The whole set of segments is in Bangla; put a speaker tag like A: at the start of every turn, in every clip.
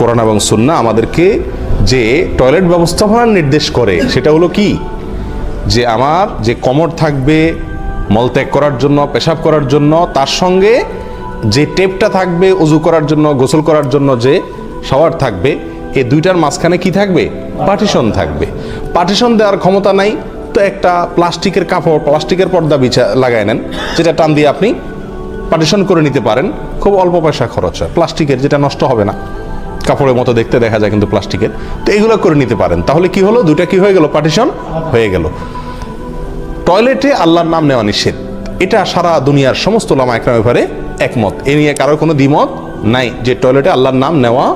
A: কোরআন এবং সুন্নাহ আমাদেরকে যে টয়লেট ব্যবস্থাপনার নির্দেশ করে সেটা হলো কি, যে আমার যে কমোড থাকবে মলত্যাগ করার জন্য, পেশাব করার জন্য, তার সঙ্গে যে টেপটা থাকবে অজু করার জন্য, গোসল করার জন্য যে শাওয়ার থাকবে, এই দুইটার মাঝখানে কি থাকবে? পার্টিশন থাকবে। পার্টিশন দেওয়ার ক্ষমতা নাই তো একটা প্লাস্টিকের কাপড়, প্লাস্টিকের পর্দা লাগায় নেন, যেটা টান দিয়ে আপনি পার্টিশন করে নিতে পারেন। খুব অল্প পয়সা খরচ হয়, প্লাস্টিকের, যেটা নষ্ট হবে না, কাপড়ের মতো দেখতে দেখা যায় কিন্তু প্লাস্টিকের। তো এগুলো করে নিতে পারেন। তাহলে কি হলো? দুইটা কি হয়ে গেল? পার্টিশন হয়ে গেল। টয়লেটে আল্লাহর নাম নেওয়া নিষেধ, এটা সারা দুনিয়ার সমস্ত উলামা একরামের ব্যাপারে একমত। এ নিয়ে কারোর কোনো দ্বিমত নাই যে টয়লেটে আল্লাহর নাম নেওয়া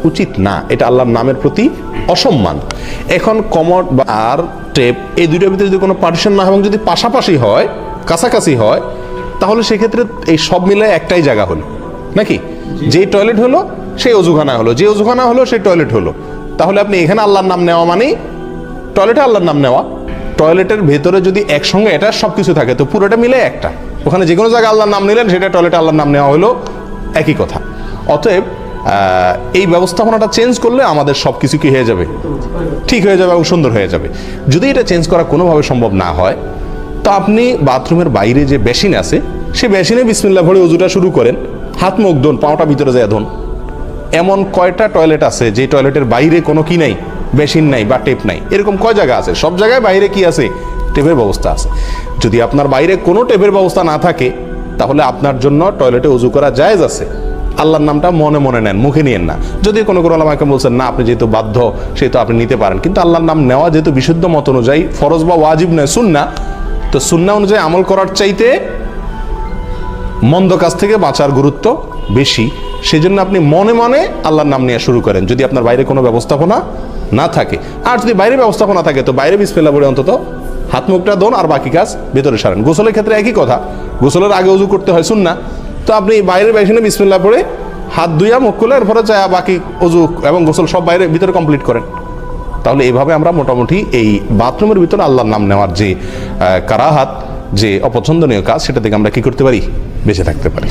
A: উচিত না, এটা আল্লাহর নামের প্রতি অসম্মান। এখন কমোড আর টেপ এই দুইটার ভিতরে যদি কোনো পার্টিশন না হয় এবং যদি পাশাপাশি হয়, কাছাকাছি হয়, তাহলে সেক্ষেত্রে এই সব মিলে একটাই জায়গা হলো নাকি? যে টয়লেট হলো সেই অজুখানা হলো, যে অজুখানা হলো সেই টয়লেট হলো। তাহলে আপনি এখানে আল্লাহর নাম নেওয়া মানেই টয়লেটে আল্লাহর নাম নেওয়া। টয়লেটের ভেতরে যদি একসঙ্গে এটা সবকিছু থাকে তো পুরোটা মিলে একটা, ওখানে যে কোনো জায়গায় আল্লাহর নাম নিলেন সেটা টয়লেটে আল্লাহর নাম নেওয়া হলো, একই কথা। অতএব এই ব্যবস্থাপনাটা চেঞ্জ করলে আমাদের সব কিছু কি হয়ে যাবে? ঠিক হয়ে যাবে এবং সুন্দর হয়ে যাবে। যদি এটা চেঞ্জ করা কোনোভাবে সম্ভব না হয়, তো আপনি বাথরুমের বাইরে যে বেসিন আছে সে বেসিনে বিসমিল্লাহ ভরে অজুটা শুরু করেন, হাত মুখ ধোন, পাওটা ভিতরে যায় ধোন। এমন কয়টা টয়লেট আছে যে টয়লেটের বাইরে কোনো কি নাই, বেসিন নাই বা টেপ নাই? এরকম কয় জায়গা আছে? সব জায়গায় বাইরে কি আছে? টেপের ব্যবস্থা আছে। যদি আপনার বাইরে কোনো টেপের ব্যবস্থা না থাকে, তাহলে আপনার জন্য টয়লেটে অজু করা জায়েজ আছে। আল্লাহর নামটা মনে মনে নেন, মুখে নিয়েন না। যদি কোনো ওলামাকে বলছেন না আপনি যেহেতু বাধ্য সেহেতু আপনি নিতে পারেন, কিন্তু আল্লাহর নাম নেওয়া যেহেতু বিশুদ্ধ মত অনুযায়ী ফরজ বা ওয়াজিব নয়, সুন্নাহ, তো সুন্নাহ অনুযায়ী আমল করার চাইতে মন্দ কাজ থেকে বাঁচার গুরুত্ব বেশি। সেজন্য আপনি মনে মনে আল্লাহর নাম নেওয়া শুরু করেন যদি আপনার বাইরে কোনো ব্যবস্থাপনা না থাকে। আর যদি বাইরে ব্যবস্থাপনা থাকে তো বাইরে বিসমিল্লাহ বলে অন্তত হাত মুখটা ধোন আর বাকি কাজ ভেতরে সারেন। গোসলের ক্ষেত্রে একই কথা, গোসলের আগে অজু করতে হয় সুন্নাহ, তো আপনি বাইরের বেসিনে বিসমিল্লাহ পড়ে হাত ধুইয়া মুখ খুলে এরপরে চায় বাকি অজু এবং গোসল সব বাইরে ভিতরে কমপ্লিট করেন। তাহলে এইভাবে আমরা মোটামুটি এই বাথরুমের ভিতরে আল্লাহর নাম নেওয়ার যে কারাহাত, যে অপছন্দনীয় কাজ, সেটা থেকে আমরা কি করতে পারি? বেঁচে থাকতে পারি।